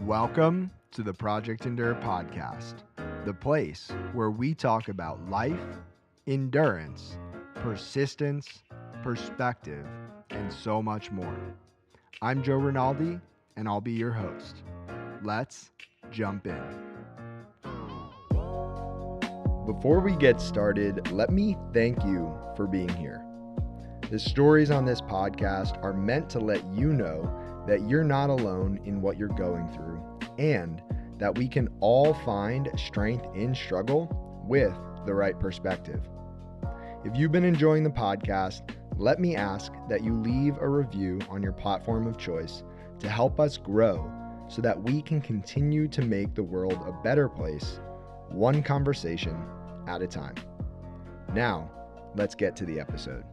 Welcome to the Project Endure podcast, the place where we talk about life, endurance, persistence, perspective, and so much more. I'm Joe Rinaldi, and I'll be your host. Let's jump in. Before we get started, let me thank you for being here. The stories on this podcast are meant to let you know that you're not alone in what you're going through and that we can all find strength in struggle with the right perspective. If you've been enjoying the podcast, let me ask that you leave a review on your platform of choice to help us grow so that we can continue to make the world a better place, one conversation at a time. Now, let's get to the episode.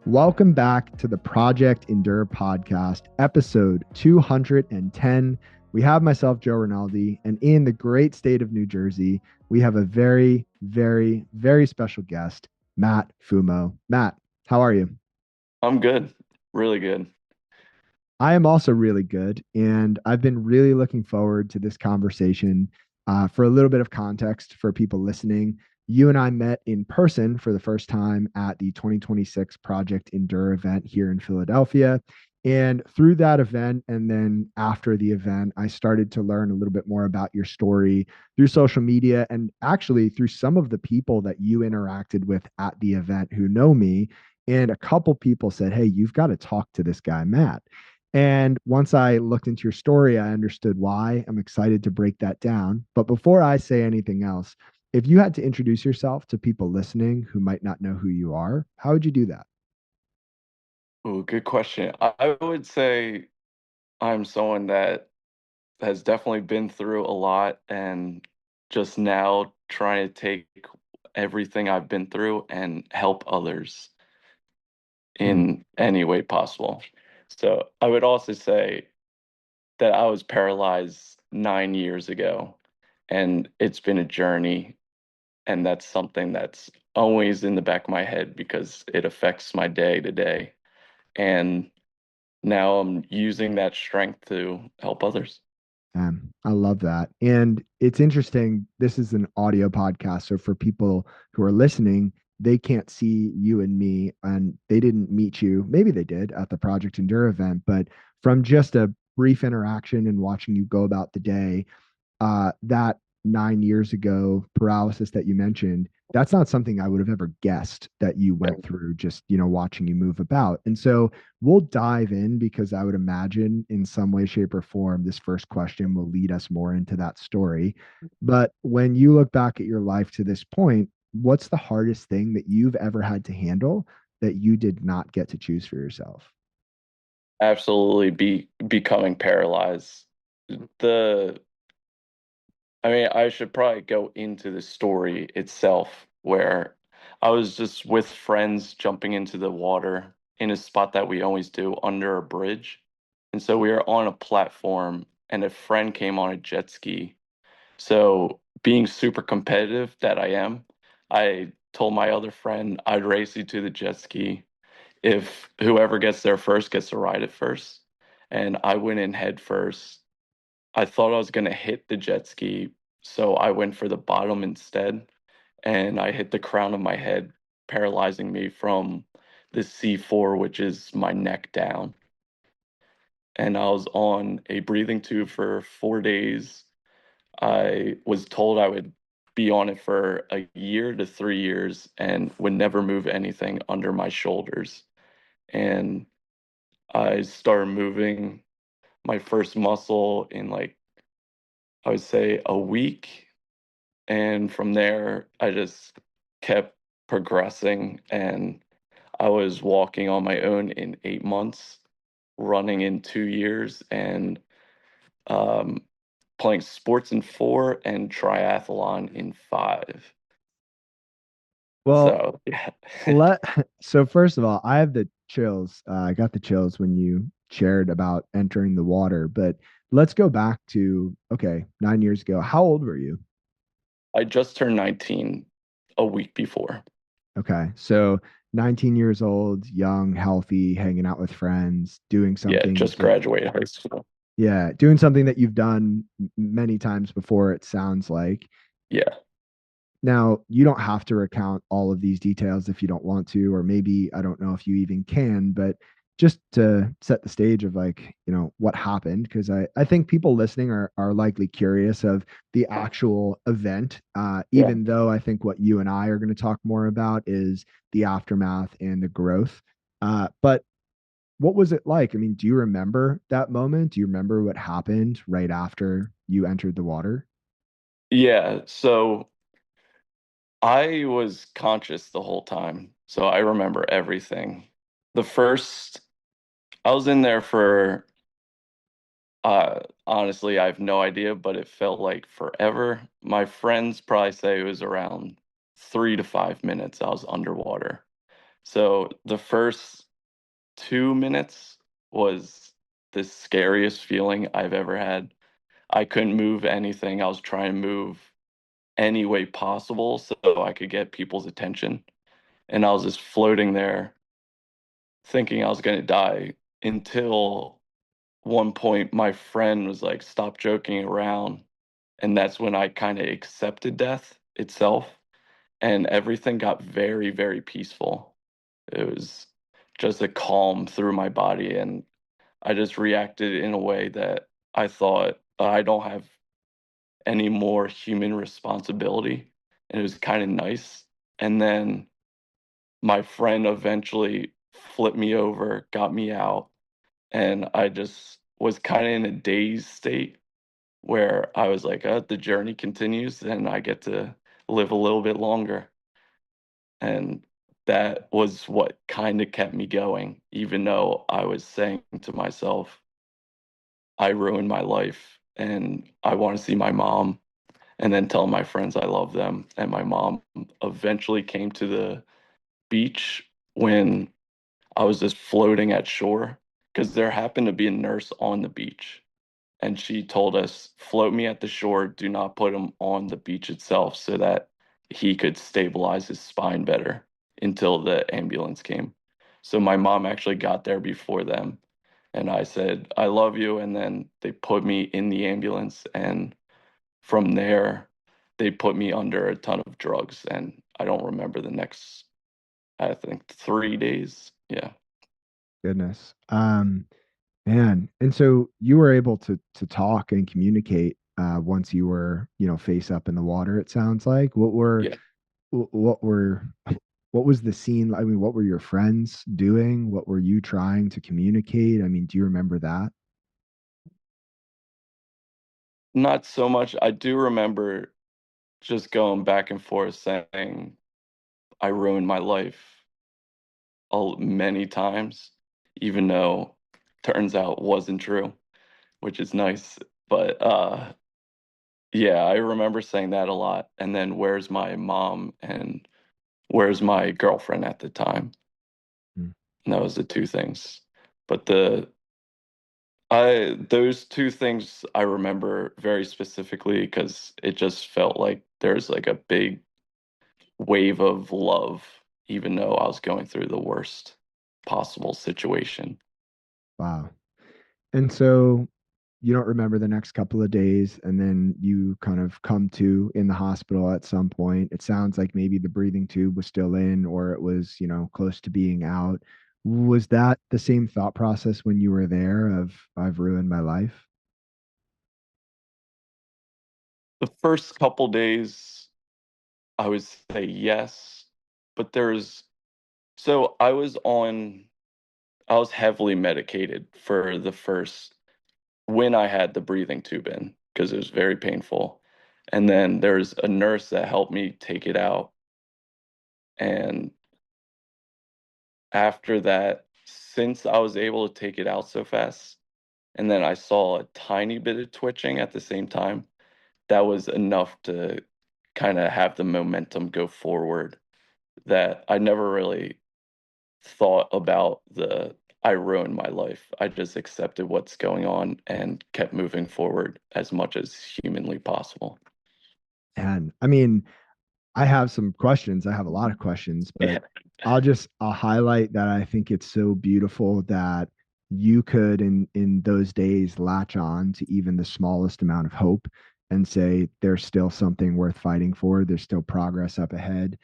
Welcome back to the Project Endure podcast, episode 210. We have myself, Joe Rinaldi, and in the great state of New Jersey, we have a very, very, very special guest, Matt Fumo. Matt, how are you? I'm good. Really good. I am also really good, and I've been really looking forward to this conversation. For a little bit of context for people listening, you and I met in person for the first time at the 2026 Project Endure event here in Philadelphia. And through that event, and then after the event, I started to learn a little bit more about your story through social media and actually through some of the people that you interacted with at the event who know me. And a couple people said, "Hey, you've got to talk to this guy, Matt." And once I looked into your story, I understood why. I'm excited to break that down. But before I say anything else, if you had to introduce yourself to people listening who might not know who you are, how would you do that? Oh, good question. I would say I'm someone that has definitely been through a lot and just now trying to take everything I've been through and help others Hmm. in any way possible. So I would also say that I was paralyzed 9 years ago, and it's been a journey, and that's something that's always in the back of my head because it affects my day to day. And now I'm using that strength to help others. I love that. And it's interesting. This is an audio podcast. So for people who are listening, they can't see you and me, and they didn't meet you. Maybe they did at the Project Endure event, but from just a brief interaction and watching you go about the day, that 9 years ago paralysis that you mentioned, that's not something I would have ever guessed that you Yeah. went through just, watching you move about. And so we'll dive in because I would imagine in some way, shape, or form, this first question will lead us more into that story. But when you look back at your life to this point, what's the hardest thing that you've ever had to handle that you did not get to choose for yourself? Absolutely becoming paralyzed. The I mean, I should probably go into the story itself where I was just with friends jumping into the water in a spot that we always do under a bridge. And so we were on a platform and a friend came on a jet ski. So, being super competitive that I am, I told my other friend I'd race you to the jet ski. If whoever gets there first gets to ride it first. And I went in head first. I thought I was going to hit the jet ski, so I went for the bottom instead. And I hit the crown of my head, paralyzing me from the C4, which is my neck down. And I was on a breathing tube for 4 days. I was told I would be on it for a year to 3 years and would never move anything under my shoulders. And I started moving my first muscle in like, I would say a week. And from there, I just kept progressing. And I was walking on my own in 8 months, running in 2 years, and um, playing sports in four and triathlon in five. Well, So yeah. let so first of all, I have the chills. I got the chills when you shared about entering the water, but let's go back to okay, 9 years ago. How old were you? I just turned 19 a week before. Okay. So 19 years old, young, healthy, hanging out with friends, doing Yeah, something just that, graduated high school. yeah, doing something that you've done many times before, it sounds like. Yeah, Now, you don't have to recount all of these details if you don't want to, or maybe I don't know if you even can, but just to set the stage of like, what happened, because I think people listening are likely curious of the actual event, yeah. even though I think what you and I are going to talk more about is the aftermath and the growth. But what was it like? I mean, do you remember that moment? Do you remember what happened right after you entered the water? Yeah, so I was conscious the whole time, so I remember everything. The first, I was in there for, honestly, I have no idea, but it felt like forever. My friends probably say it was around 3 to 5 minutes I was underwater. So the first 2 minutes was the scariest feeling I've ever had. I couldn't move anything. I was trying to move any way possible so I could get people's attention. And I was just floating there thinking I was going to die until one point my friend was like, stop joking around. And that's when I kind of accepted death itself. And everything got very, very peaceful. It was just a calm through my body. And I just reacted in a way that I thought I don't have any more human responsibility. And it was kind of nice. And then my friend eventually flipped me over, got me out, and I just was kind of in a dazed state where I was like, the journey continues and I get to live a little bit longer. And that was what kind of kept me going, even though I was saying to myself, I ruined my life and I want to see my mom and then tell my friends I love them. And my mom eventually came to the beach when I was just floating at shore because there happened to be a nurse on the beach. And she told us, float me at the shore, do not put him on the beach itself so that he could stabilize his spine better until the ambulance came. So my mom actually got there before them. And I said, I love you. And then they put me in the ambulance. And from there, they put me under a ton of drugs. And I don't remember the next, I think, 3 days. Yeah. Goodness. Man, and so you were able to talk and communicate once you were, face up in the water, it sounds like. Yeah. What were what was the scene? I mean, what were your friends doing? What were you trying to communicate? I mean, do you remember that? Not so much. I do remember just going back and forth saying I ruined my life many times, even though turns out wasn't true, which is nice. But yeah, I remember saying that a lot. And then where's my mom and where's my girlfriend at the time? Mm. And that was the two things. But the I those two things I remember very specifically because it just felt like there's like a big wave of love, even though I was going through the worst possible situation. Wow. And so you don't remember the next couple of days, and then you kind of come to in the hospital at some point. It sounds like maybe the breathing tube was still in, or it was, close to being out. Was that the same thought process when you were there of I've ruined my life? The first couple days, I would say yes, but so I was heavily medicated for the first, when I had the breathing tube in, because it was very painful. And then there's a nurse that helped me take it out. And after that, since I was able to take it out so fast, and then I saw a tiny bit of twitching at the same time, that was enough to kind of have the momentum go forward that I never really thought about the I ruined my life. I just accepted what's going on and kept moving forward as much as humanly possible. And I mean, I have some questions. I have a lot of questions, but Yeah, I'll highlight that I think it's so beautiful that you could in those days latch on to even the smallest amount of hope and say there's still something worth fighting for. There's still progress up ahead.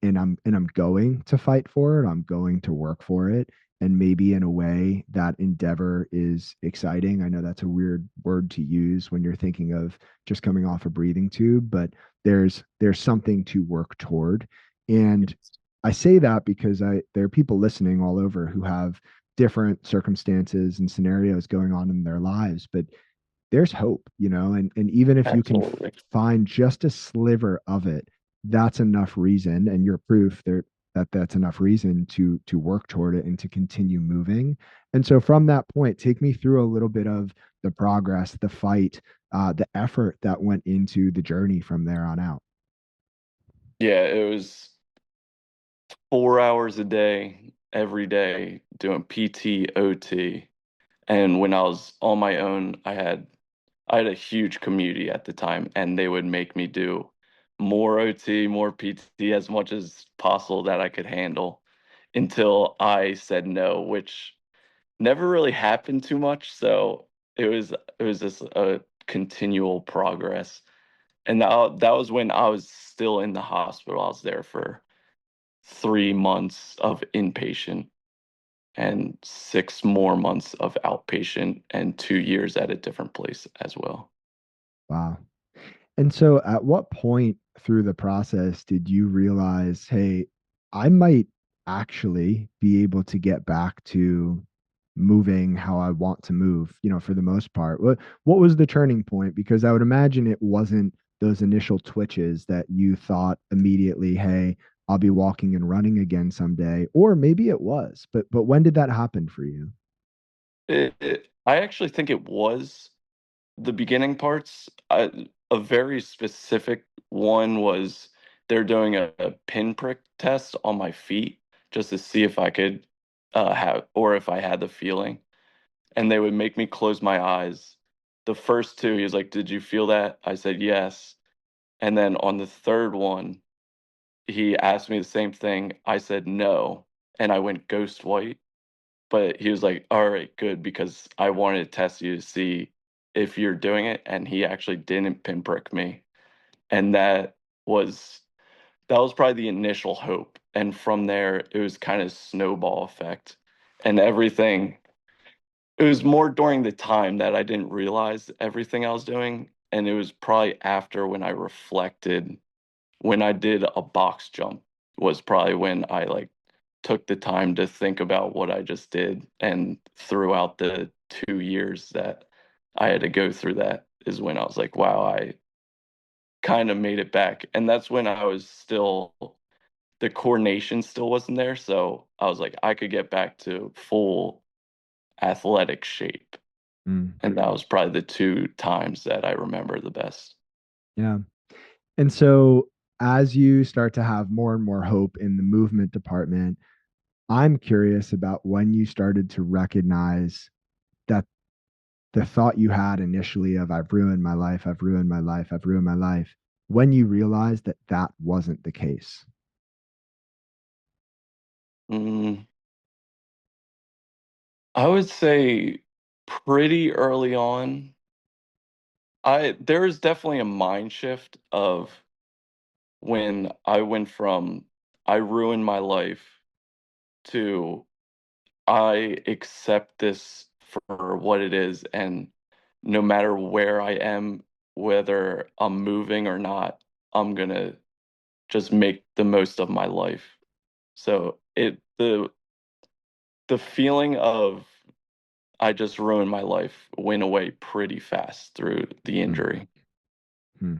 And I'm going to fight for it. I'm going to work for it. And maybe in a way that endeavor is exciting. I know that's a weird word to use when you're thinking of just coming off a breathing tube, but there's something to work toward. And I say that because I there are people listening all over who have different circumstances and scenarios going on in their lives, but there's hope, and even if you can absolutely. find just a sliver of it, that's enough reason, and you're proof there that that's enough reason to work toward it and to continue moving. And so from that point, take me through a little bit of the progress, the fight, the effort that went into the journey from there on out. Yeah, it was 4 hours a day, every day, doing PT, OT. And when I was on my own, I had a huge community at the time, and they would make me do more OT, more PT, as much as possible that I could handle until I said no, which never really happened too much. So it was just a continual progress. And that was when I was still in the hospital. I was there for 3 months of inpatient and 6 more months of outpatient and 2 years at a different place as well. Wow. And so, at what point through the process did you realize, hey, I might actually be able to get back to moving how I want to move, for the most part? What was the turning point? Because I would imagine it wasn't those initial twitches that you thought immediately, hey, I'll be walking and running again someday, or maybe it was, but when did that happen for you? I actually think it was the beginning parts. A very specific one was they're doing a pinprick test on my feet just to see if I could have or if I had the feeling. And they would make me close my eyes. The first two, he was like, "Did you feel that?" I said, "Yes." And then on the third one, he asked me the same thing. I said, "No." And I went ghost white. But he was like, "All right, good," because I wanted to test you to see if you're doing it, and he actually didn't pinprick me. And was that was probably the initial hope. And from there, it was kind of snowball effect. And everything it was more during the time that I didn't realize everything I was doing. And it was probably after when I reflected, when I did a box jump was probably when I like took the time to think about what I just did. And throughout the 2 years that I had to go through that is when I was like, wow, I kind of made it back. And that's when I was still, the coordination still wasn't there. So I was like, I could get back to full athletic shape. Mm, And that was probably the two times that I remember the best. yeah. And so, as you start to have more and more hope in the movement department, I'm curious about when you started to recognize that the thought you had initially of I've ruined my life, I've ruined my life, I've ruined my life, when you realized that that wasn't the case. Mm, I would say pretty early on, I there was definitely a mind shift of when I went from I ruined my life to I accept this for what it is, and no matter where I am, whether I'm moving or not, I'm gonna just make the most of my life. So the feeling of I just ruined my life went away pretty fast through the Hmm. injury. Hmm.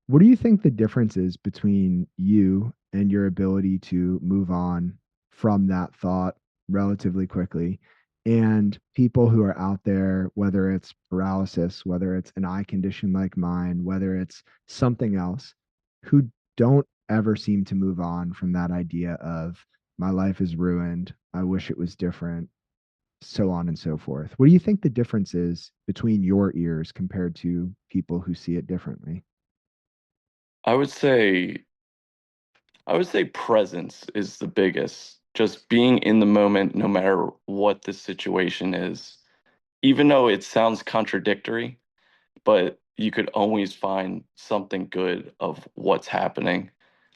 What do you think the difference is between you and your ability to move on from that thought relatively quickly and people who are out there, whether it's paralysis, whether it's an eye condition like mine, whether it's something else, who don't ever seem to move on from that idea of my life is ruined. I wish it was different, so on and so forth. What do you think the difference is between your ears compared to people who see it differently? I would say I would say presence is the biggest. Just being in the moment, no matter what the situation is. Even though it sounds contradictory, but you could always find something good of what's happening.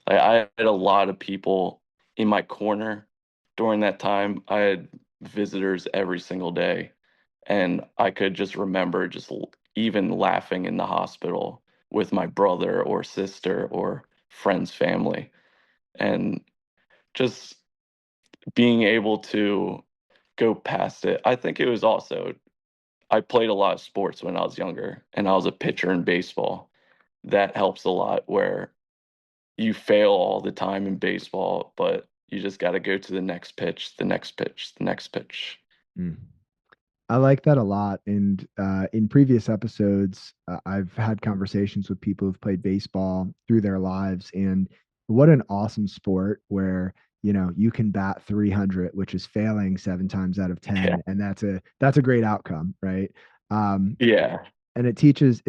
Like I had a lot of people in my corner during that time. I had visitors every single day, and I could just remember even laughing in the hospital with my brother or sister or friend's family, and just being able to go past it. I think it was also I played a lot of sports when I was younger, and I was a pitcher in baseball. That helps a lot where you fail all the time in baseball, but you just got to go to the next pitch, the next pitch, the next pitch. Mm. I like that a lot. And in previous episodes, I've had conversations with people who've played baseball through their lives. And what an awesome sport where, you can bat 300, which is failing 7 times out of Yeah. 10. And that's a great outcome, right? Um, Yeah. and it teaches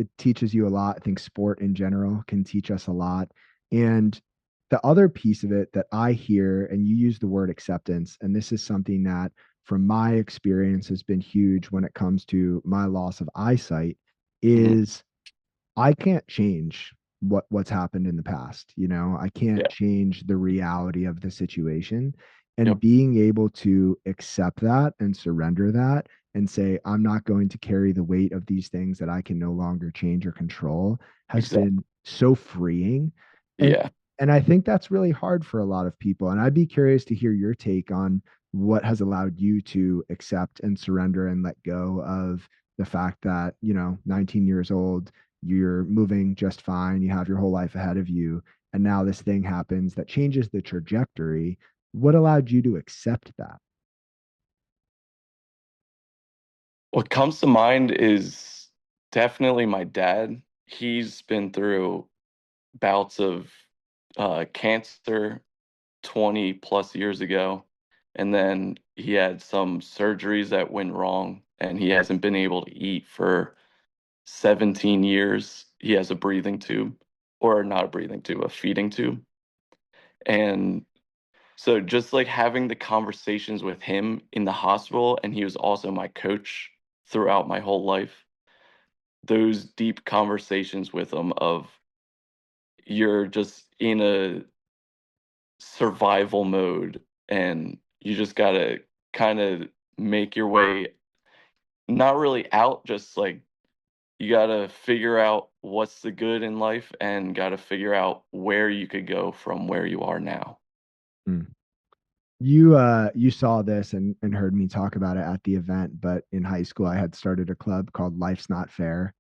you a lot. I think sport in general can teach us a lot. And the other piece of it that I hear, and you use the word acceptance, and this is something that from my experience has been huge when it comes to my loss of eyesight, Hmm. is I can't change what's happened in the past. I can't Yeah. change the reality of the situation. And Yep. being able to accept that and surrender that and say, I'm not going to carry the weight of these things that I can no longer change or control has Exactly. been so freeing. And Yeah. and I think that's really hard for a lot of people. And I'd be curious to hear your take on what has allowed you to accept and surrender and let go of the fact that, 19 years old, you're moving just fine, you have your whole life ahead of you, and now this thing happens that changes the trajectory. What allowed you to accept that? What comes to mind is definitely my dad. He's been through bouts of cancer 20 plus years ago. And then he had some surgeries that went wrong, and he hasn't been able to eat for 17 years. He has a breathing tube, or not a breathing tube, a feeding tube. And so just like having the conversations with him in the hospital, and he was also my coach throughout my whole life, those deep conversations with him of you're just in a survival mode and you just gotta kind of make your way not really out, just like you gotta figure out what's the good in life and gotta figure out where you could go from where you are now. Mm. You saw this and heard me talk about it at the event, but in high school I had started a club called Life's Not Fair.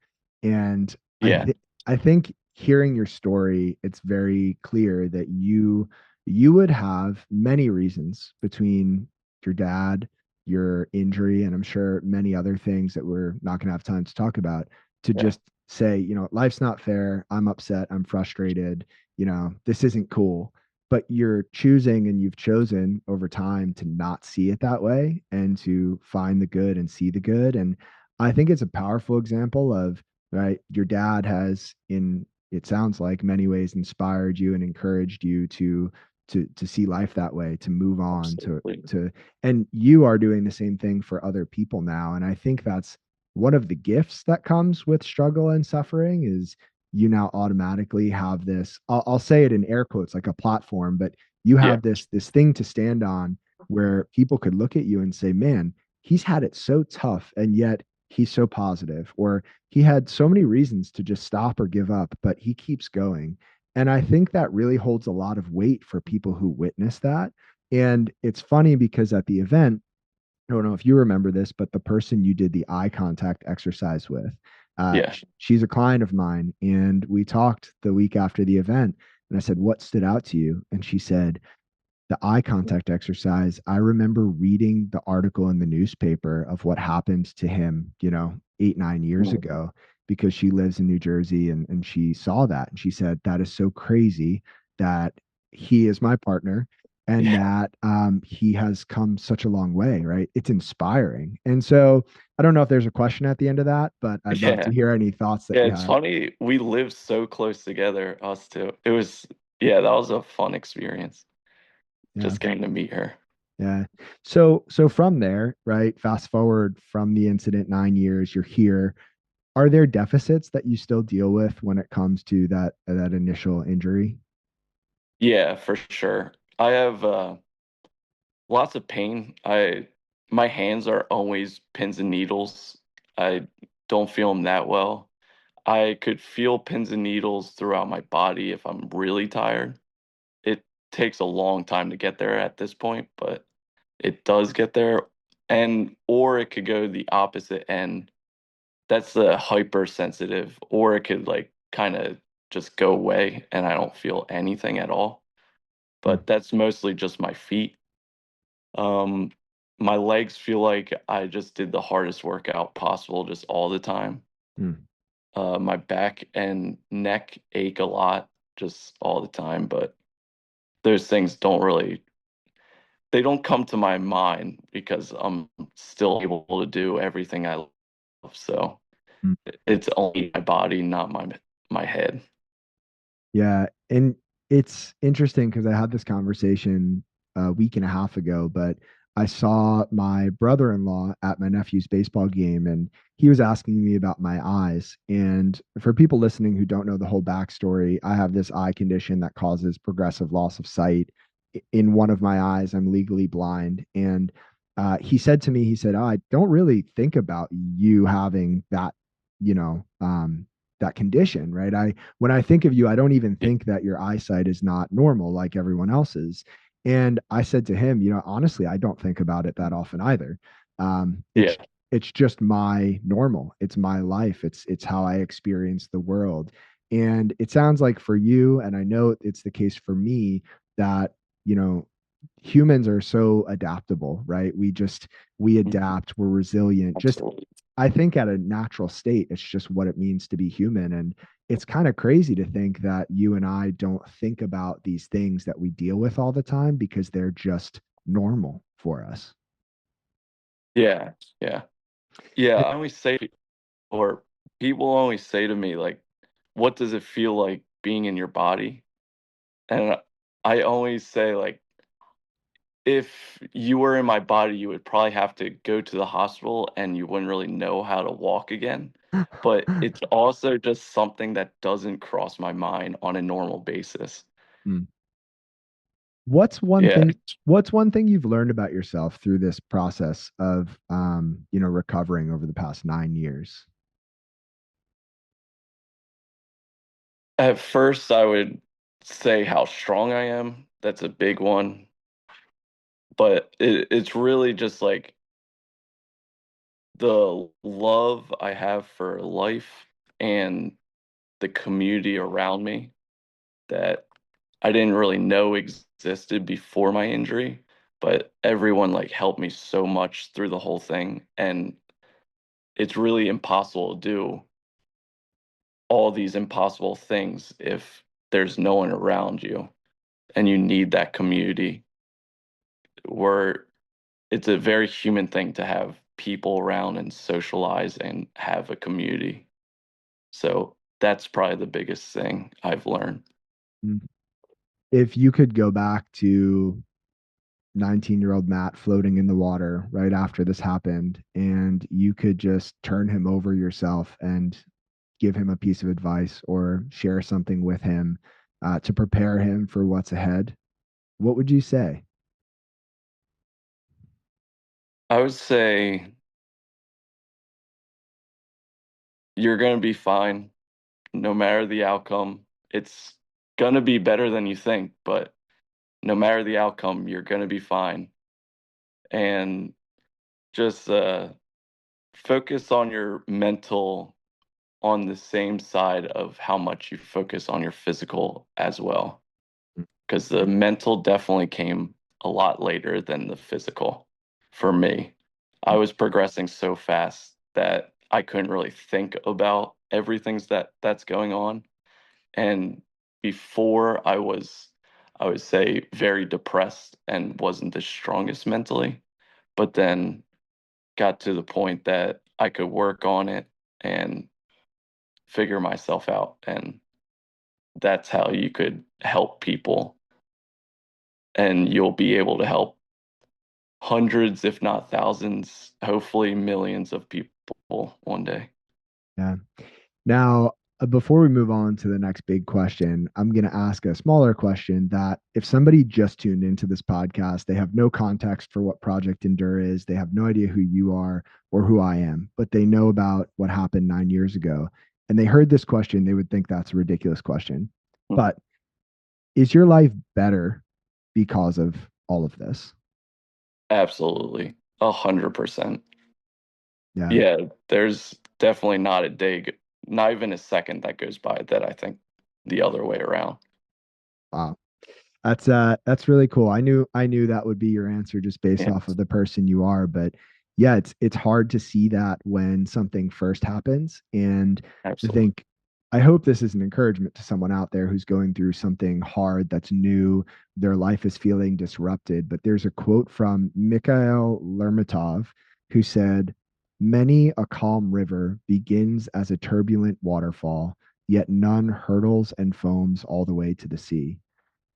And I Yeah. think I think hearing your story, it's very clear that you would have many reasons between your dad, your injury, and I'm sure many other things that we're not going to have time to talk about, to Yeah. just say, life's not fair. I'm upset. I'm frustrated. This isn't cool, but you're choosing and you've chosen over time to not see it that way and to find the good and see the good. And I think it's a powerful example of, right, your dad has, in it sounds like, many ways inspired you and encouraged you to see life that way, to move on, to Absolutely. to and you are doing the same thing for other people now. And I think that's one of the gifts that comes with struggle and suffering is you now automatically have this, I'll say it in air quotes, like a platform, but you Yeah. have this thing to stand on where people could look at you and say, man, he's had it so tough and yet he's so positive, or he had so many reasons to just stop or give up, but he keeps going. And I think that really holds a lot of weight for people who witness that. And it's funny because at the event, I don't know if you remember this, but the person you did the eye contact exercise with, Yeah. she's a client of mine. And we talked the week after the event. And I said, what stood out to you? And she said, the eye contact exercise. I remember reading the article in the newspaper of what happened to him, 8, 9 years Mhm. ago, because she lives in New Jersey and she saw that. And she said, that is so crazy that he is my partner and Yeah. that he has come such a long way, right? It's inspiring. And so I don't know if there's a question at the end of that, but I'd love Yeah. to hear any thoughts that Yeah. you It's have. funny. We lived so close together, us two. It was. yeah, that was a fun experience. Yeah. Just getting to meet her. Yeah. So from there, right? Fast forward from the incident 9 years, you're here. Are there deficits that you still deal with when it comes to that initial injury? Yeah, for sure. I have lots of pain. My hands are always pins and needles. I don't feel them that well. I could feel pins and needles throughout my body if I'm really tired. It takes a long time to get there at this point, but it does get there. And or it could go the opposite end. That's the hypersensitive, or it could like kind of just go away and I don't feel anything at all. Mm, But that's mostly just my feet. Um, my legs feel like I just did the hardest workout possible just all the time. mm, My back and neck ache a lot just all the time, but those things they don't come to my mind because I'm still able to do everything I love. So mm. it's only my body, not my head. Yeah, and it's interesting because I had this conversation a week and a half ago, but I saw my brother-in-law at my nephew's baseball game, and he was asking me about my eyes. And for people listening who don't know the whole backstory, I have this eye condition that causes progressive loss of sight. In one of my eyes, I'm legally blind, and he said to me, he said, "Oh, I don't really think about you having that, you know, that condition, right? I when I think of you, I don't even think that your eyesight is not normal like everyone else's." And I said to him, honestly, I don't think about it that often either. Um, Yeah. it's it's just my normal. It's my life. It's how I experience the world. And it sounds like for you, and I know it's the case for me, that you know humans are so adaptable, right? We Mhm. adapt, we're resilient. Just Absolutely. I think at a natural state, it's just what it means to be human. And it's kind of crazy to think that you and I don't think about these things that we deal with all the time because they're just normal for us. Yeah. Yeah. Yeah. I always say, or people always say to me, like, what does it feel like being in your body? And I always say, like, if you were in my body, you would probably have to go to the hospital and you wouldn't really know how to walk again. But it's also just something that doesn't cross my mind on a normal basis. Mm. What's one Yeah. thing what's one thing you've learned about yourself through this process of recovering over the past 9 years? At first, I would say how strong I am. That's a big one. But it's really just like the love I have for life and the community around me that I didn't really know existed before my injury, but everyone like helped me so much through the whole thing. And it's really impossible to do all these impossible things if there's no one around you and you need that community where it's a very human thing to have people around and socialize and have a community. So that's probably the biggest thing I've learned. Mm. If you could go back to 19-year-old Matt floating in the water right after this happened, and you could just turn him over yourself and give him a piece of advice or share something with him to prepare him for what's ahead, what would you say? I would say you're going to be fine no matter the outcome. It's going to be better than you think, but no matter the outcome, you're going to be fine. And just focus on your mental on the same side of how much you focus on your physical as well. Because the mental definitely came a lot later than the physical for me. I was progressing so fast that I couldn't really think about everything's that's going on. And before I would say very depressed and wasn't the strongest mentally, but then got to the point that I could work on it and figure myself out. And that's how you could help people, and you'll be able to help hundreds, if not thousands, hopefully millions of people one day. Yeah. Now, before we move on to the next big question, I'm going to ask a smaller question that if somebody just tuned into this podcast, they have no context for what Project Endure is, they have no idea who you are or who I am, but they know about what happened 9 years ago, and they heard this question, they would think that's a ridiculous question. Mm. But is your life better because of all of this? Absolutely. 100%. Yeah. Yeah, there's definitely not a day, not even a second that goes by that I think the other way around. Wow. That's really cool. I knew that would be your answer just based Yeah, off of the person you are, but yeah, it's hard to see that when something first happens. And I absolutely. think I hope this is an encouragement to someone out there who's going through something hard that's new. Their life is feeling disrupted. But there's a quote from Mikhail Lermontov who said, "Many a calm river begins as a turbulent waterfall, yet none hurtles and foams all the way to the sea."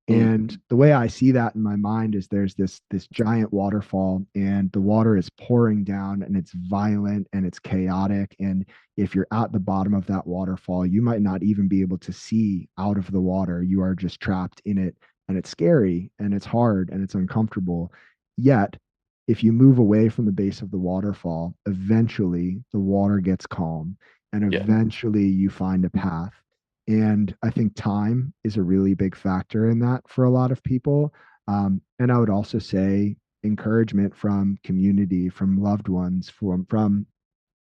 Mm, And the way I see that in my mind is there's this giant waterfall and the water is pouring down and it's violent and it's chaotic. And if you're at the bottom of that waterfall, you might not even be able to see out of the water. You are just trapped in it and it's scary and it's hard and it's uncomfortable. Yet, if you move away from the base of the waterfall, eventually the water gets calm and yeah. eventually you find a path. And I think time is a really big factor in that for a lot of people. And I would also say encouragement from community, from loved ones, from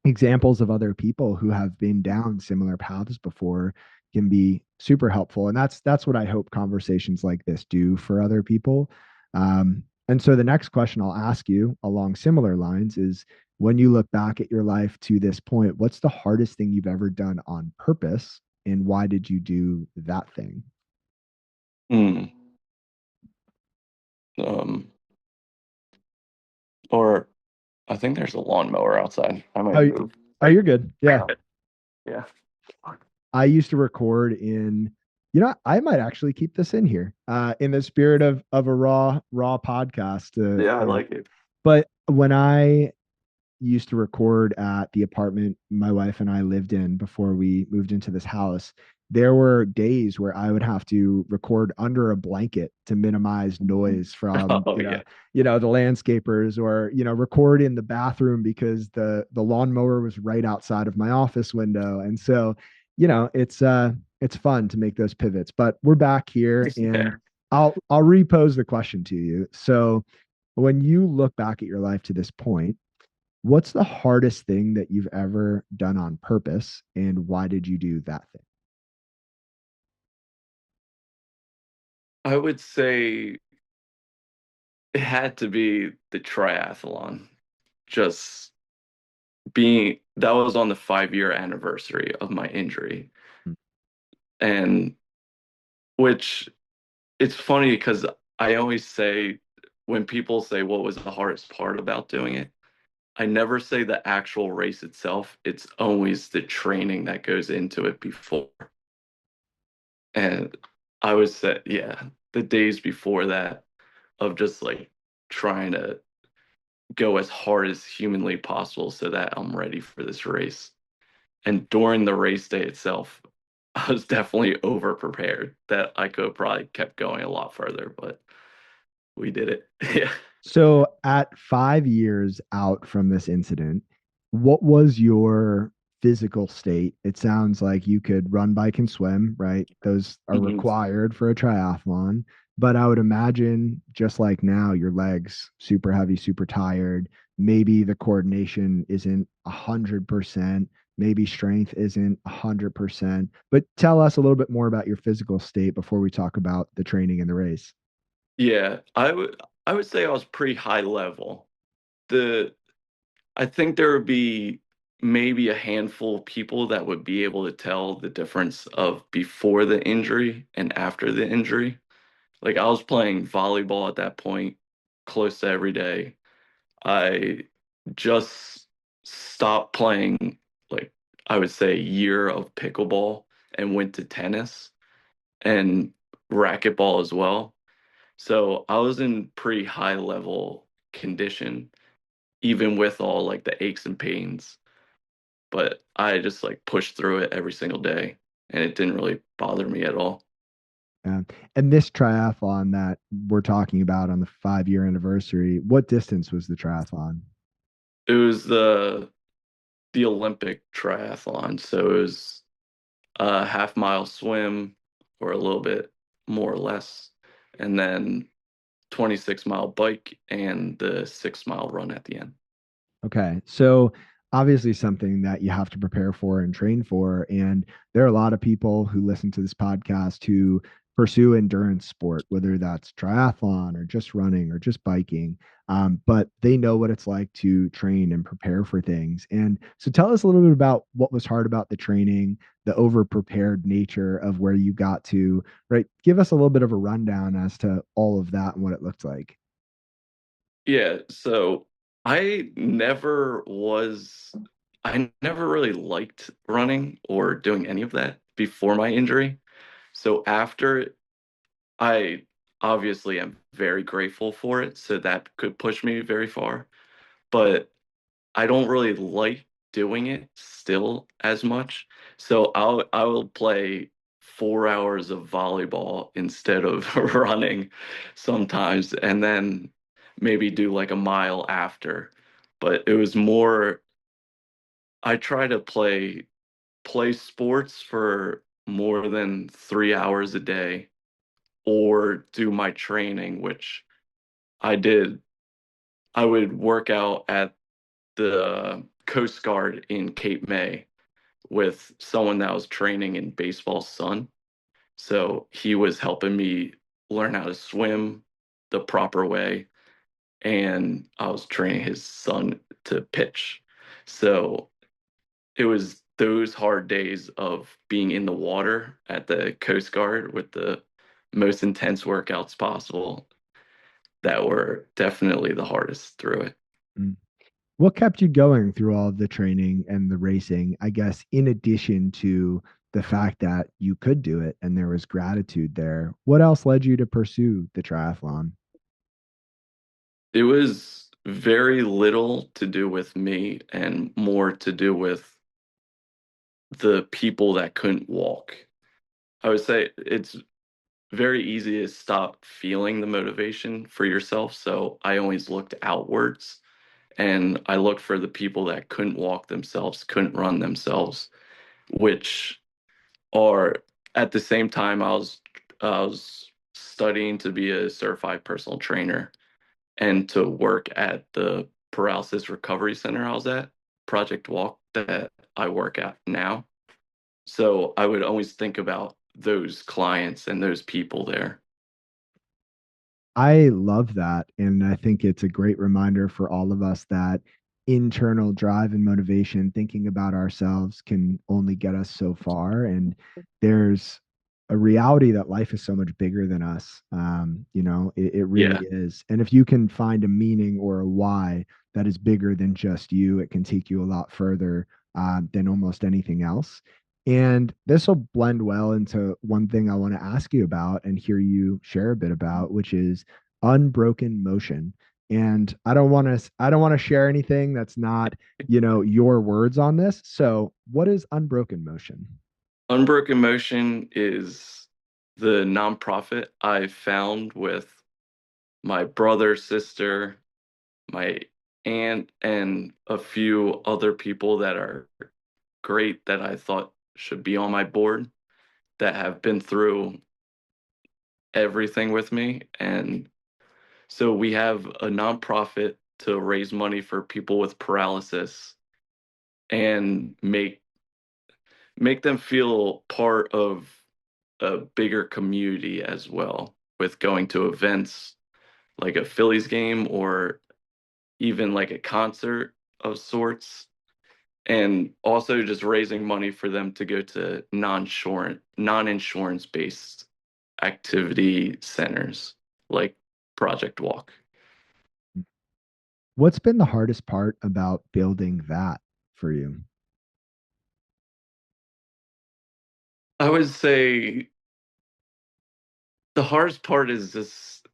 examples of other people who have been down similar paths before can be super helpful. And that's what I hope conversations like this do for other people. And so the next question I'll ask you along similar lines is when you look back at your life to this point, what's the hardest thing you've ever done on purpose? And why did you do that thing? Mm. Um, or I think there's a lawnmower outside. I might Oh, move. oh, you're good. Yeah. Yeah. I used to record in, I might actually keep this in here, in the spirit of a raw podcast, Yeah, I like it. but when I used to record at the apartment my wife and I lived in before we moved into this house, there were days where I would have to record under a blanket to minimize noise from, Oh yeah. the landscapers, or, record in the bathroom because the lawnmower was right outside of my office window. And so, it's fun to make those pivots. But we're back here Yeah. and I'll repose the question to you. So when you look back at your life to this point, what's the hardest thing that you've ever done on purpose, and why did you do that thing? I would say it had to be the triathlon. Just being that was on the 5 year anniversary of my injury. And which it's funny because I always say when people say what was the hardest part about doing it, I never say the actual race itself. It's always the training that goes into it before. And I would say, yeah, the days before that of just like trying to go as hard as humanly possible so that I'm ready for this race. And during the race day itself, I was definitely over prepared that I could have probably kept going a lot further, but we did it. Yeah. So, at 5 years out from this incident, what was your physical state? It sounds like you could run, bike, and swim, right? Those are Mhm. required for a triathlon. But I would imagine, just like now, your legs super heavy, super tired. Maybe the coordination isn't 100%. Maybe strength isn't 100%. But tell us a little bit more about your physical state before we talk about the training and the race. Yeah, I would say I was pretty high level. The I think there would be maybe a handful of people that would be able to tell the difference of before the injury and after the injury. Like I was playing volleyball at that point close to every day. I just stopped playing like I would say a year of pickleball and went to tennis. and racquetball as well. So I was in pretty high level condition, even with all like the aches and pains. But I just like pushed through it every single day, and it didn't really bother me at all. Um, and this triathlon that we're talking about on the 5 year anniversary, what distance was the triathlon? It was the Olympic triathlon, so it was a half mile swim or a little bit more or less, and then 26-mile bike and the 6 mile run at the end. Okay. So obviously something that you have to prepare for and train for. And there are a lot of people who listen to this podcast who pursue endurance sport, whether that's triathlon or just running or just biking. But they know what it's like to train and prepare for things. And so tell us a little bit about what was hard about the training, the over prepared nature of where you got to, right? Give us a little bit of a rundown as to all of that and what it looked like. Yeah, so I never really liked running or doing any of that before my injury. So after, I obviously am very grateful for it, so that could push me very far. But I don't really like doing it still as much. So I will play 4 hours of volleyball instead of running sometimes, and then maybe do like a mile after. But it was more, I try to play sports for more than 3 hours a day or do my training, which I did. I would work out at the Coast Guard in Cape May with someone that was training in baseball sun. So he was helping me learn how to swim the proper way, and I was training his son to pitch. So it was those hard days of being in the water at the Coast Guard with the most intense workouts possible that were definitely the hardest through it. Mm. What kept you going through all of the training and the racing? I guess, in addition to the fact that you could do it and there was gratitude there, what else led you to pursue the triathlon? It was very little to do with me and more to do with the people that couldn't walk. I would say it's very easy to stop feeling the motivation for yourself. So I always looked outwards and I looked for the people that couldn't walk themselves, couldn't run themselves, which are at the same time I was studying to be a certified personal trainer and to work at the paralysis recovery center I was at, Project Walk, that I work at now. So I would always think about those clients and those people there. I love that. And I think it's a great reminder for all of us that internal drive and motivation, thinking about ourselves, can only get us so far. And there's a reality that life is so much bigger than us. It really Yeah. is. And if you can find a meaning or a why that is bigger than just you, it can take you a lot further than almost anything else. And this will blend well into one thing I want to ask you about and hear you share a bit about, which is unbroken motion. And I don't want to share anything that's not, your words on this. So, what is unbroken motion? Unbroken Motion is the nonprofit I found with my brother, sister, my aunt, and a few other people that are great that I thought should be on my board that have been through everything with me. And so we have a nonprofit to raise money for people with paralysis and make them feel part of a bigger community as well with going to events like a Phillies game or even like a concert of sorts, and also just raising money for them to go to non-insurance based activity centers like Project Walk. What's been the hardest part about building that for you? I would say The hardest part is just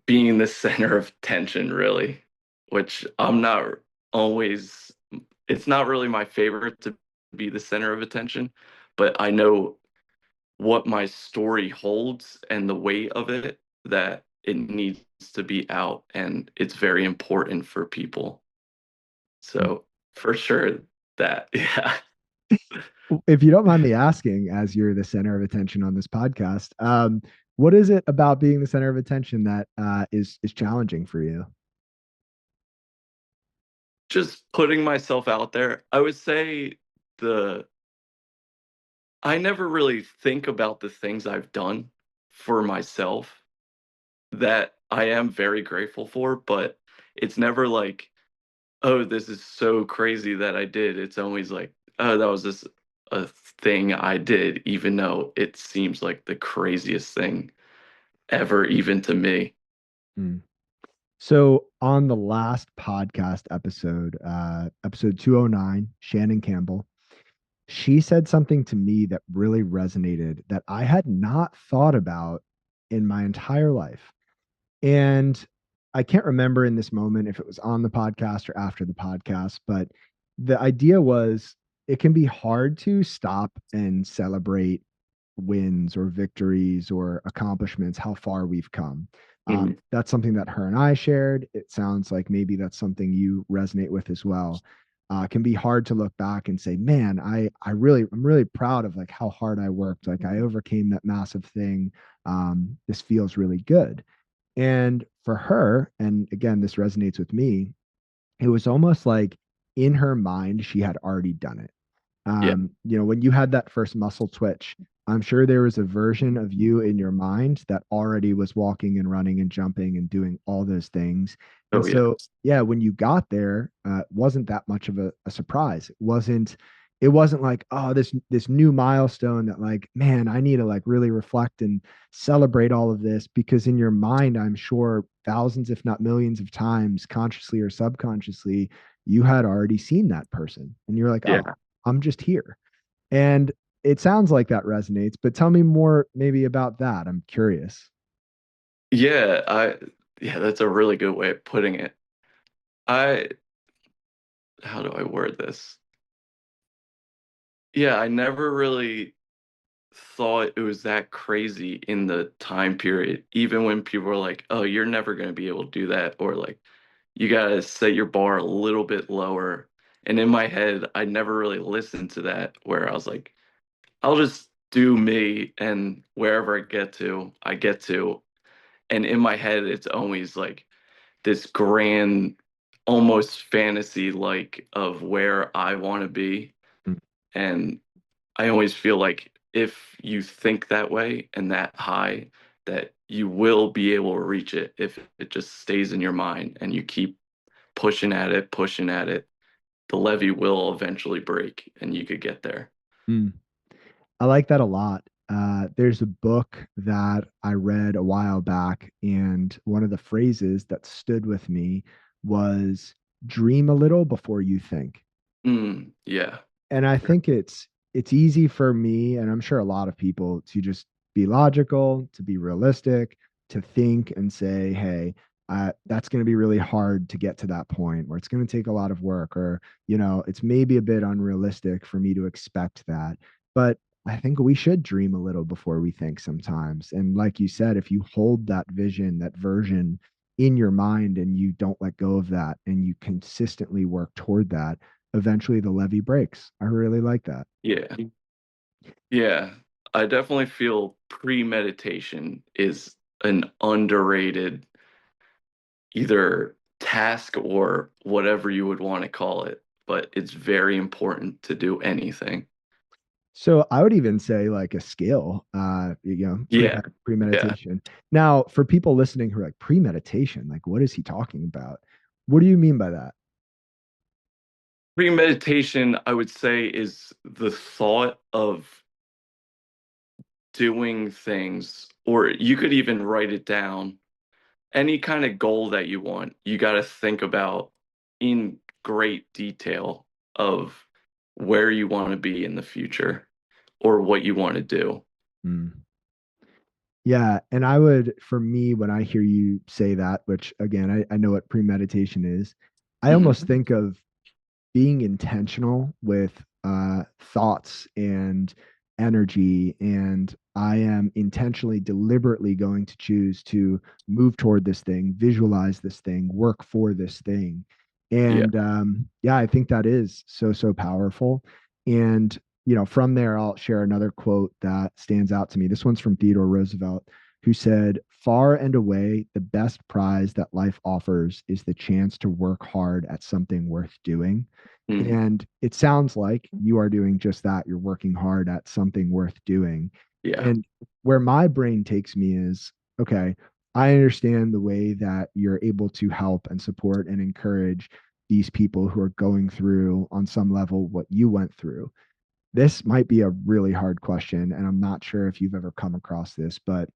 being the center of attention, really, which I'm not always, it's not really my favorite to be the center of attention, but I know what my story holds and the weight of it, that it needs to be out and it's very important for people. So for sure that, yeah. If you don't mind me asking, as you're the center of attention on this podcast, what is it about being the center of attention that is challenging for you? Just putting myself out there. I would say the I never really think about the things I've done for myself that I am very grateful for, but it's never like, oh, this is so crazy that I did. It's always like, oh, that was just a thing I did, even though it seems like the craziest thing ever, even to me. Hmm. So on the last podcast episode, episode 209, Shannon Campbell, she said something to me that really resonated that I had not thought about in my entire life. And I can't remember in this moment if it was on the podcast or after the podcast, but the idea was it can be hard to stop and celebrate wins or victories or accomplishments, how far we've come. Mhm. That's something that her and I shared. It sounds like maybe that's something you resonate with as well. It can be hard to look back and say, man, I'm really proud of like how hard I worked. Like I overcame that massive thing. This feels really good. And for her, and again, this resonates with me, it was almost like in her mind, she had already done it. Yeah. When you had that first muscle twitch, I'm sure there was a version of you in your mind that already was walking and running and jumping and doing all those things. And Oh, yeah. so, yeah, when you got there, it wasn't that much of a surprise. It wasn't like, oh, this new milestone that like, man, I need to like really reflect and celebrate all of this because in your mind, I'm sure thousands, if not millions of times, consciously or subconsciously, you had already seen that person. And you're like, oh, Yeah. I'm just here. And it sounds like that resonates, but tell me more maybe about that. I'm curious. Yeah. Yeah, that's a really good way of putting it. I, how do I word this? Yeah, I never really thought it was that crazy in the time period, even when people were like, oh, you're never going to be able to do that, or like, you got to set your bar a little bit lower. And in my head, I never really listened to that, where I was like, I'll just do me, and wherever I get to, I get to. And in my head, it's always like this grand, almost fantasy like of where I want to be. Mm, And I always feel like if you think that way and that high, that you will be able to reach it if it just stays in your mind and you keep pushing at it. The levee will eventually break and you could get there. mm. I like that a lot. There's a book that I read a while back, and one of the phrases that stood with me was dream a little before you think. Yeah. And I think it's easy for me, and I'm sure a lot of people, to just be logical, to be realistic, to think and say, hey, that's going to be really hard to get to that point, or it's going to take a lot of work, or it's maybe a bit unrealistic for me to expect that. But I think we should dream a little before we think sometimes. And like you said, if you hold that vision, that version in your mind, and you don't let go of that, and you consistently work toward that, eventually the levee breaks. I really like that. Yeah. Yeah. I definitely feel premeditation is an underrated either task or whatever you would want to call it, but it's very important to do anything. So I would even say like a skill, Yeah. Yeah. premeditation. Now, for people listening who are like premeditation, like what is he talking about? What do you mean by that? Premeditation, I would say, is the thought of doing things, or you could even write it down. Any kind of goal that you want, you got to think about in great detail of where you want to be in the future or what you want to do. Hmm. Yeah. And I would, for me, when I hear you say that, which again, I know what premeditation is, I almost Hmm. think of being intentional with thoughts and energy. And I am intentionally, deliberately going to choose to move toward this thing, visualize this thing, work for this thing. Yeah. And yeah, I think that is so, so powerful. And, from there, I'll share another quote that stands out to me. This one's from Theodore Roosevelt, who said, "Far and away, the best prize that life offers is the chance to work hard at something worth doing." Hmm. And it sounds like you are doing just that. You're working hard at something worth doing. Yeah. And where my brain takes me is, okay, I understand the way that you're able to help and support and encourage these people who are going through, on some level, what you went through. This might be a really hard question, and I'm not sure if you've ever come across this, but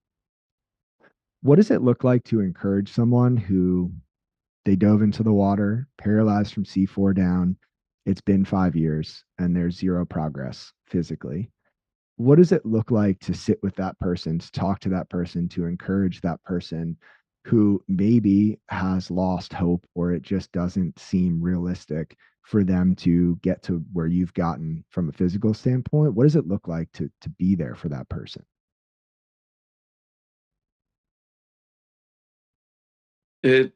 what does it look like to encourage someone who they dove into the water, paralyzed from C4 down? It's been 5 years and there's zero progress physically. What does it look like to sit with that person, to talk to that person, to encourage that person who maybe has lost hope or it just doesn't seem realistic for them to get to where you've gotten from a physical standpoint? What does it look like to be there for that person? It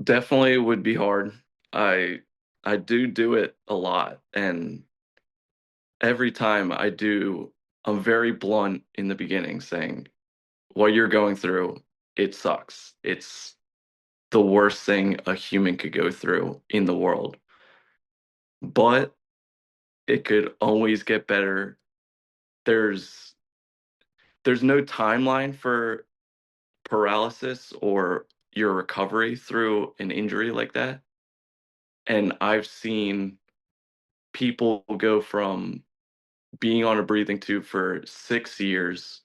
definitely would be hard. I I do it a lot, and every time I do, I'm very blunt in the beginning, saying what you're going through, it sucks. It's the worst thing a human could go through in the world, but it could always get better. There's there's no timeline for paralysis or your recovery through an injury like that. And I've seen people go from being on a breathing tube for 6 years,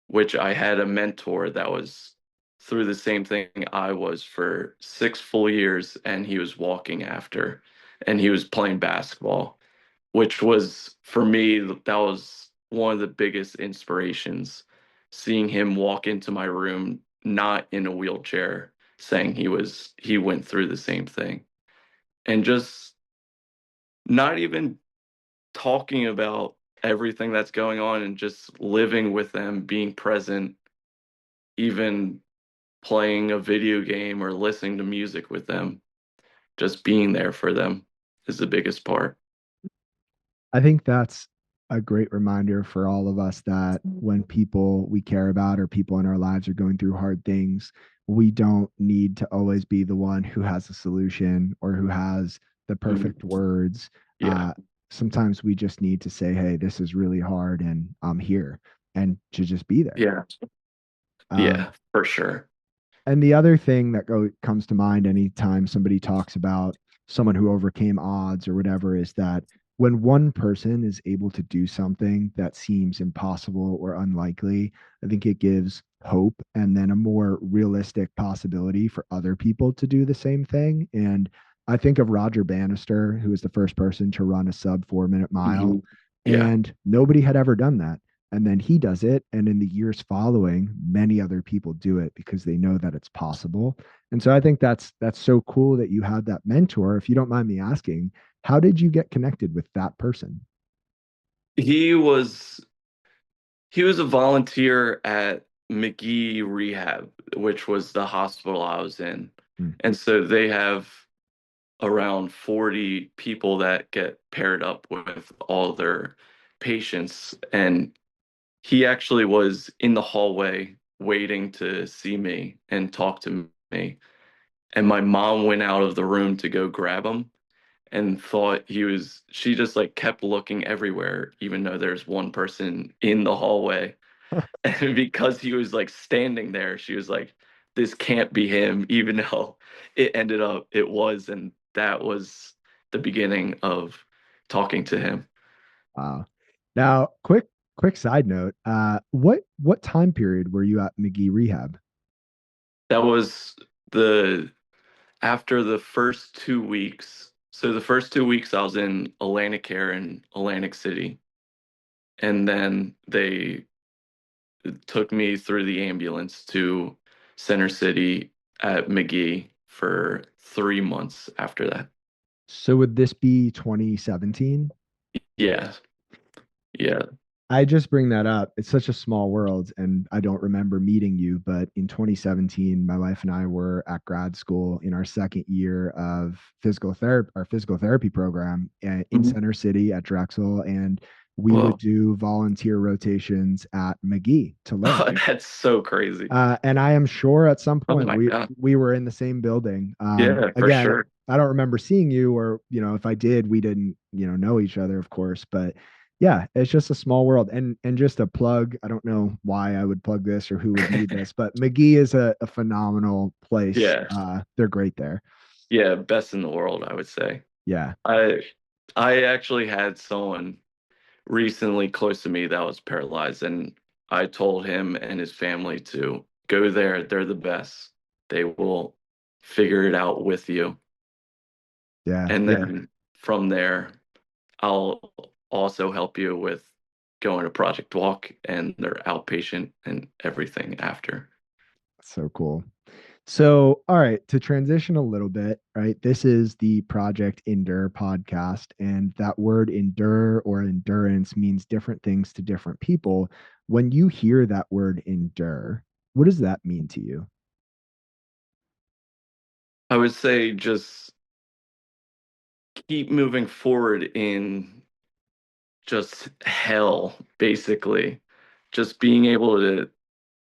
which I had a mentor that was through the same thing I was for 6 full years, and he was walking after, and he was playing basketball, which was for me, that was one of the biggest inspirations. Seeing him walk into my room, not in a wheelchair, saying he went through the same thing. And just not even talking about everything that's going on and just living with them, being present, even playing a video game or listening to music with them, just being there for them is the biggest part. I think that's a great reminder for all of us that when people we care about or people in our lives are going through hard things, we don't need to always be the one who has a solution or who has the Mhm. perfect words. Yeah. Sometimes we just need to say, "Hey, this is really hard and I'm here," and to just be there. Yeah. Um, Yeah, for sure. and the other thing that comes to mind anytime somebody talks about someone who overcame odds or whatever is that when one person is able to do something that seems impossible or unlikely, I think it gives hope and then a more realistic possibility for other people to do the same thing. And I think of Roger Bannister, who was the first person to run a sub 4 minute mile, Mhm. Yeah. and nobody had ever done that. And then he does it, and in the years following many other people do it because they know that it's possible. And so I think that's so cool that you had that mentor. If you don't mind me asking, how did you get connected with that person? He was he was a volunteer at McGee Rehab, which was the hospital I was in. Hmm. And so they have around 40 people that get paired up with all their patients. And he actually was in the hallway waiting to see me and talk to me. And my mom went out of the room to go grab him and thought she just like kept looking everywhere, even though there's one person in the hallway. And because he was like standing there, she was like, this can't be him, even though it was. And that was the beginning of talking to him. Wow. Now, quick side note, what time period were you at McGee Rehab? That was the after the first 2 weeks. So the first 2 weeks I was in Atlantic Care in Atlantic City. And then they took me through the ambulance to Center City at McGee for 3 months after that. So would this be 2017? Yeah, yeah. I just bring that up. It's such a small world, and I don't remember meeting you, but in 2017, my wife and I were at grad school in our second year of our physical therapy program in Mhm. Center City at Drexel, and we would Whoa. do volunteer rotations at McGee to learn. That's so crazy. And I am sure at some Oh point my God. we were in the same building. Yeah, for Again, sure. I don't remember seeing you, or if I did, we didn't know each other, of course. But yeah, it's just a small world. And just a plug. I don't know why I would plug this or who would need this, but McGee is a phenomenal place. Yeah. They're great there. Yeah, best in the world, I would say. Yeah, I I actually had someone recently close to me that was paralyzed, and I told him and his family to go there. They're the best. They will figure it out with you. yeah, And yeah. then from there, I'll also help you with going to Project Walk and their outpatient and everything after. So cool. So, all right, to transition a little bit, right? This is the Project Endure podcast, and that word endure or endurance means different things to different people. When you hear that word endure, what does that mean to you? I would say just keep moving forward in just hell, basically. Just being able to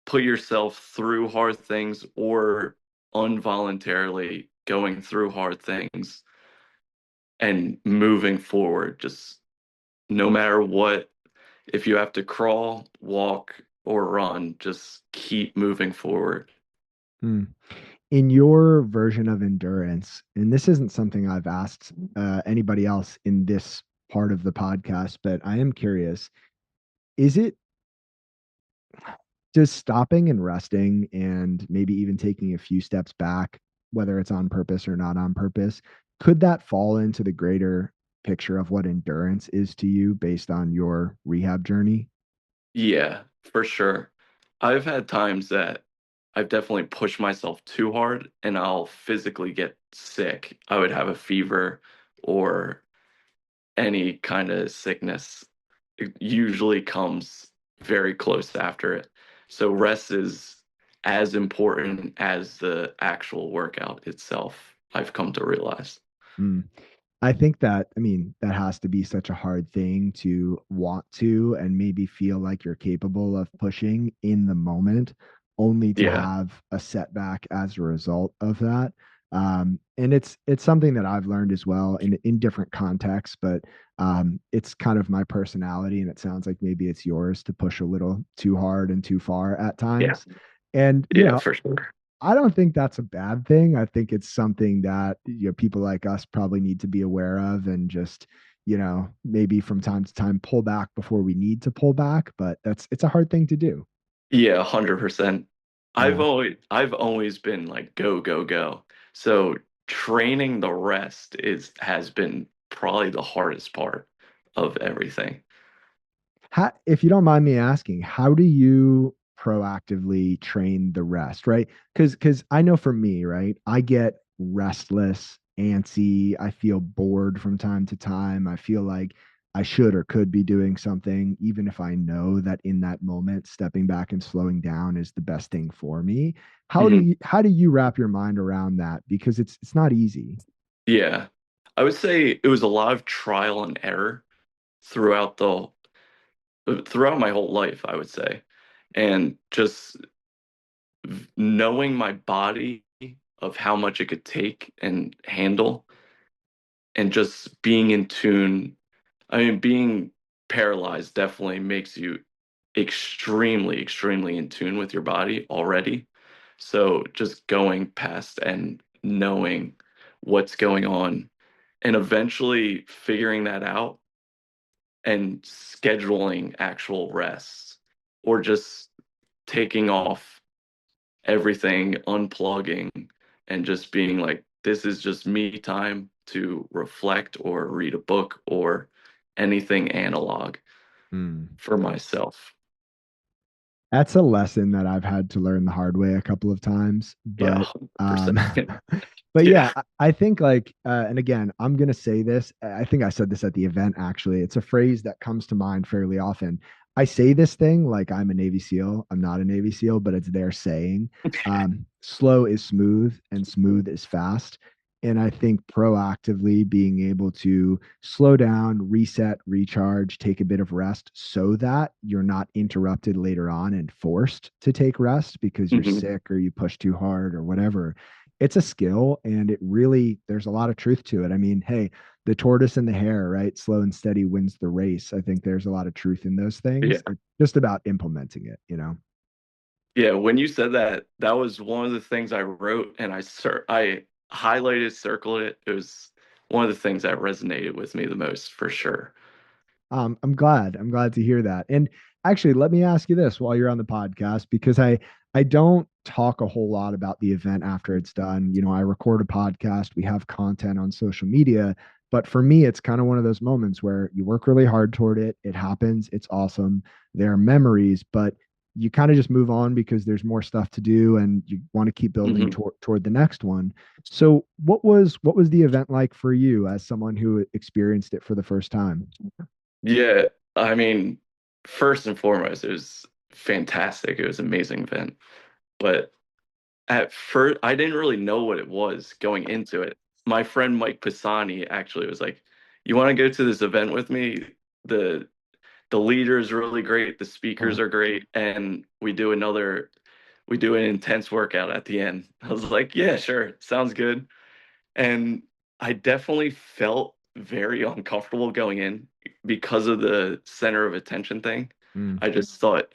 put yourself through hard things or involuntarily going through hard things and moving forward. Just no matter what, if you have to crawl, walk, or run, just keep moving forward. Hmm. In your version of endurance, and this isn't something I've asked anybody else in this part of the podcast, but I am curious, is it does stopping and resting and maybe even taking a few steps back, whether it's on purpose or not on purpose, could that fall into the greater picture of what endurance is to you based on your rehab journey? Yeah, for sure. I've had times that I've definitely pushed myself too hard and I'll physically get sick. I would have a fever or any kind of sickness. It usually comes very close after it. So rest is as important as the actual workout itself, I've come to realize. Mm. I think that, I mean, that has to be such a hard thing to want to and maybe feel like you're capable of pushing in the moment, only to Yeah. have a setback as a result of that. And it's something that I've learned as well in different contexts, but it's kind of my personality, and it sounds like maybe it's yours to push a little too hard and too far at Yeah. times. And Yeah, for sure. I don't think that's a bad thing. I think it's something that people like us probably need to be aware of and just, maybe from time to time pull back before we need to pull back. But it's a hard thing to do. Yeah, 100%. Yeah. I've always been like go, go, go. So training the rest is has been probably the hardest part of everything. If you don't mind me asking, how do you proactively train the rest, right? Because I know for me, right, I get restless, antsy, I feel bored from time to time. I feel like I should or could be doing something, even if I know that in that moment, stepping back and slowing down is the best thing for me. Mhm. How do you wrap your mind around that? Because it's not easy. Yeah. I would say it was a lot of trial and error throughout throughout my whole life, I would say. And just knowing my body of how much it could take and handle and just being in tune. I mean, being paralyzed definitely makes you extremely, extremely in tune with your body already. So just going past and knowing what's going on and eventually figuring that out and scheduling actual rests or just taking off everything, unplugging, and just being like, this is just me time to reflect or read a book or anything analog Hmm. for myself. That's a lesson that I've had to learn the hard way a couple of times, Yeah, but um 100%. but Yeah. yeah, I think like and again, I'm going to say this, I think I said this at the event actually. It's a phrase that comes to mind fairly often. I say this thing like I'm a Navy SEAL. I'm not a Navy SEAL, but it's their saying. Slow is smooth and smooth is fast. And I think proactively being able to slow down, reset, recharge, take a bit of rest so that you're not interrupted later on and forced to take rest because you're Hmm. sick or you push too hard or whatever. It's a skill and it really, there's a lot of truth to it. I mean, hey, the tortoise and the hare, right? Slow and steady wins the race. I think there's a lot of truth in those Yeah. things. It's just about implementing it, you know? Yeah, when you said that, that was one of the things I wrote and I highlighted, circled it. It was one of the things that resonated with me the most for sure. I'm glad. I'm glad to hear that. And actually, let me ask you this while you're on the podcast, because I don't talk a whole lot about the event after it's done. You know, I record a podcast, we have content on social media, but for me, it's kind of one of those moments where you work really hard toward it. It happens. It's awesome. There are memories, but you kind of just move on because there's more stuff to do and you want to keep building Hmm. toward the next one. So what was the event like for you as someone who experienced it for the first time? Yeah, I mean, first and foremost, it was fantastic. It was an amazing event. But at first, I didn't really know what it was going into it. My friend Mike Pisani actually was like, "You want to go to this event with me? The the leader is really great, the speakers are great, and we do an intense workout at the end." I was like, "Yeah, sure, sounds good." And I definitely felt very uncomfortable going in because of the center of attention thing. Mm. I just thought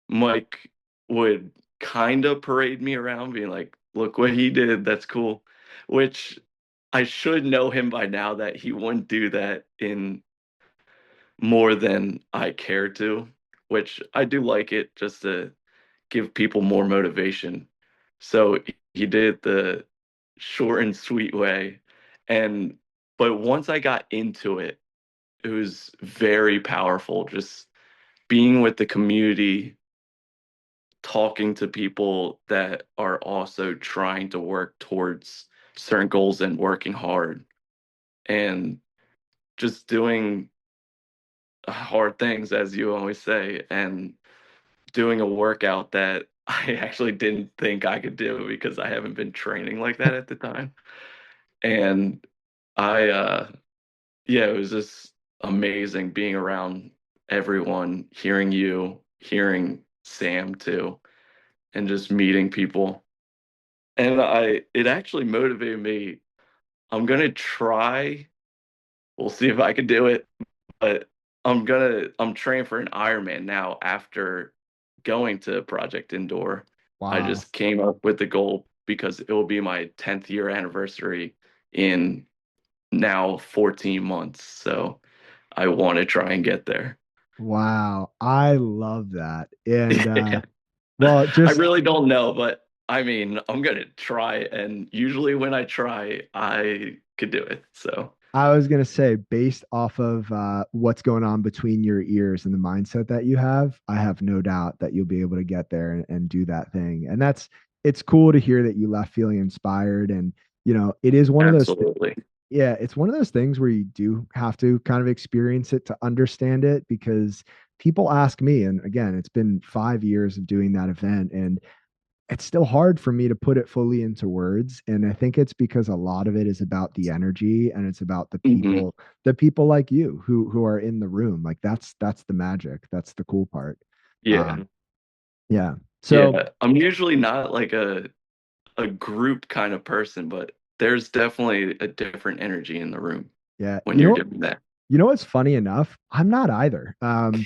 Mike would kind of parade me around, being like, "Look what he did. That's cool." Which I should know him by now that he wouldn't do that in more than I care to, which I do like it just to give people more motivation. So he did the short and sweet way. And but once I got into it, it was very powerful. Just being with the community, talking to people that are also trying to work towards certain goals and working hard and just doing hard things, as you always say, and doing a workout that I actually didn't think I could do because I haven't been training like that at the time. And I yeah, it was just amazing being around everyone, hearing you, hearing Sam too, and just meeting people. And it actually motivated me. I'm gonna try. We'll see if I can do it, but I'm training for an Ironman now after going to Project Indoor. I Wow. just came up with the goal because it will be my 10th year anniversary in now 14 months. So I want to try and get there. Wow. I love that. And I well, just really don't know, but I mean, I'm gonna try, and usually when I try, I could do it. So I was gonna say, based off of what's going on between your ears and the mindset that you have, I have no doubt that you'll be able to get there and do that thing. And that's it's cool to hear that you left feeling inspired. And you know, it is one of those absolutely. yeah, it's one of those things where you do have to kind of experience it to understand it because people ask me, and again, it's been 5 years of doing that event, and it's still hard for me to put it fully into words. And I think it's because a lot of it is about the energy and it's about Hmm. the people like you who are in the room. Like that's the magic. That's the cool part. Yeah. Um, yeah. So Yeah. I'm usually not like a group kind of person, but there's definitely a different energy in the room yeah, when you're doing that. you know what's funny enough? I'm not either. I'm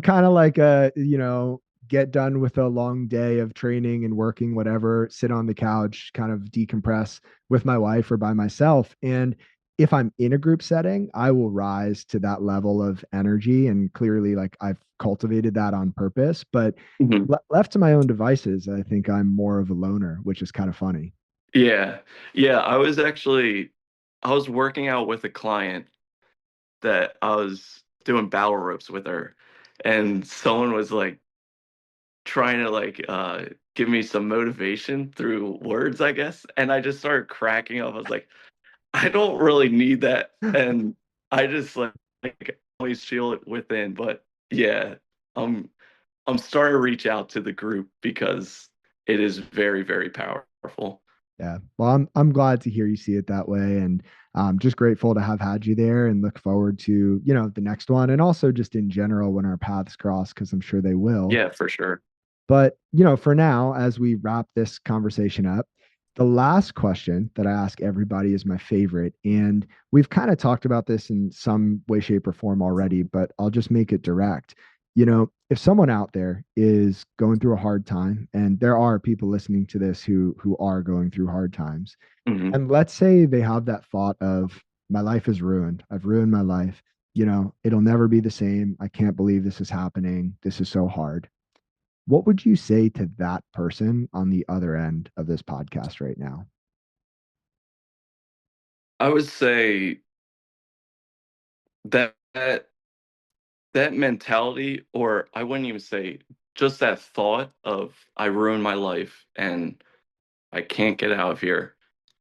kind of like a, you know, get done with a long day of training and working, whatever, sit on the couch, kind of decompress with my wife or by myself. And if I'm in a group setting, I will rise to that level of energy. And clearly, like I've cultivated that on purpose. But Mhm. left to my own devices, I think I'm more of a loner, which is kind of funny. Yeah. Yeah. I was working out with a client that I was doing battle ropes with her, and someone was like, trying to give me some motivation through words, I guess. And I just started cracking up. I was like, I don't really need that. And I just always feel it within. But yeah, I'm I'm starting to reach out to the group because it is very, very powerful. Yeah. Well, I'm glad to hear you see it that way, and just grateful to have had you there, and look forward to the next one, and also just in general when our paths cross, because I'm sure they will. Yeah, for sure. But, for now, as we wrap this conversation up, the last question that I ask everybody is my favorite. And we've kind of talked about this in some way, shape, or form already, but I'll just make it direct. If someone out there is going through a hard time, and there are people listening to this who are going through hard times, Hmm. and let's say they have that thought of, my life is ruined. I've ruined my life. It'll never be the same. I can't believe this is happening. This is so hard. What would you say to that person on the other end of this podcast right now? I would say that mentality, or I wouldn't even say, just that thought of I ruined my life and I can't get out of here.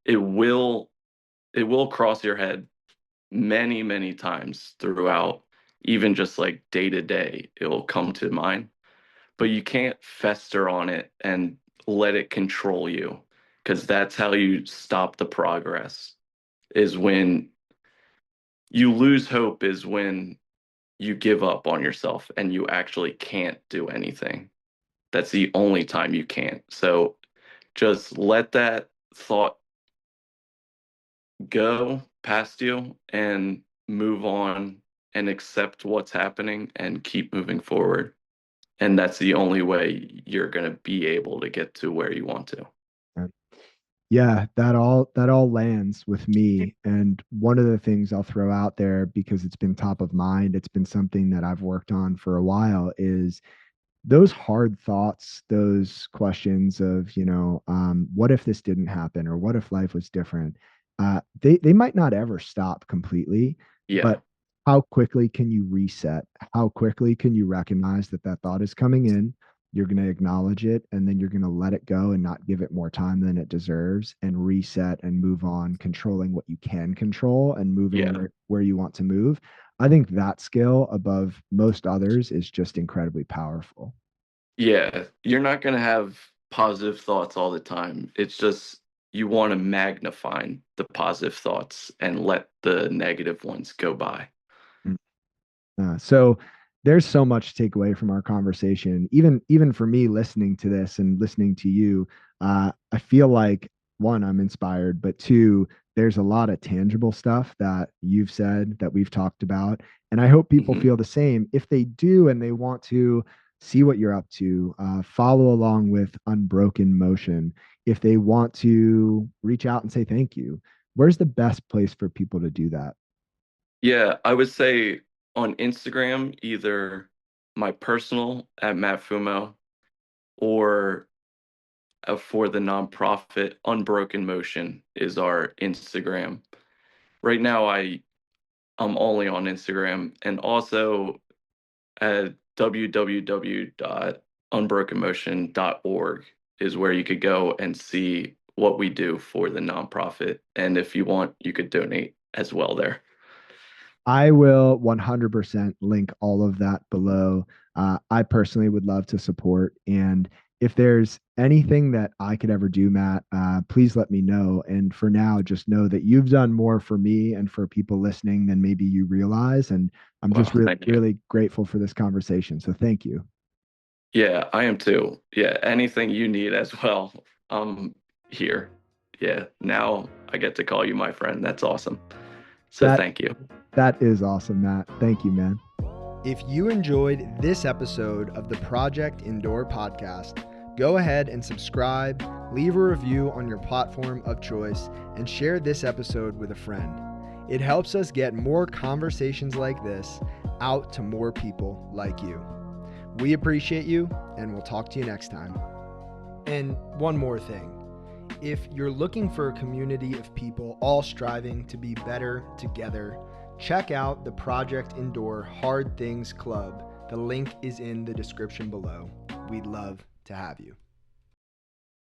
It will it will cross your head many, many times throughout, even just like day to day, it will come to mind. But you can't fester on it and let it control you, because that's how you stop the progress. Is when you lose hope, is when you give up on yourself and you actually can't do anything. That's the only time you can't. So just let that thought go past you and move on and accept what's happening and keep moving forward. And that's the only way you're going to be able to get to where you want to. Yeah, that all lands with me. And one of the things I'll throw out there, because it's been top of mind, it's been something that I've worked on for a while, is those hard thoughts, those questions of, what if this didn't happen, or what if life was different? They might not ever stop completely, Yeah. but how quickly can you reset? How quickly can you recognize that that thought is coming in? You're going to acknowledge it, and then you're going to let it go and not give it more time than it deserves, and reset and move on, controlling what you can control and moving Yeah. where you want to move. I think that skill above most others is just incredibly powerful. Yeah. You're not going to have positive thoughts all the time. It's just you want to magnify the positive thoughts and let the negative ones go by. So there's so much to take away from our conversation. Even for me, listening to this and listening to you, I feel like, one, I'm inspired, but two, there's a lot of tangible stuff that you've said, that we've talked about, and I hope people Hmm. feel the same. If they do and they want to see what you're up to, follow along with Unbroken Motion. If they want to reach out and say thank you, where's the best place for people to do that? Yeah, I would say on Instagram, either my personal at Matt Fumo, or for the nonprofit Unbroken Motion is our Instagram. Right now, I'm only on Instagram, and also at www.unbrokenmotion.org is where you could go and see what we do for the nonprofit. And if you want, you could donate as well there. I will 100% link all of that below. I personally would love to support. And if there's anything that I could ever do, Matt, please let me know. And for now, just know that you've done more for me and for people listening than maybe you realize. And I'm Well, just thank you. really grateful for this conversation. So thank you. Yeah, I am too. Yeah, anything you need as well. I'm here. Yeah, now I get to call you my friend. That's awesome. So That thank you. that is awesome, Matt. Thank you, man. If you enjoyed this episode of the Project Indoor podcast, go ahead and subscribe, leave a review on your platform of choice, and share this episode with a friend. It helps us get more conversations like this out to more people like you. We appreciate you, and we'll talk to you next time. And one more thing. If you're looking for a community of people all striving to be better together, check out the Project Indoor Hard Things Club. The link is in the description below. we'd love to have you.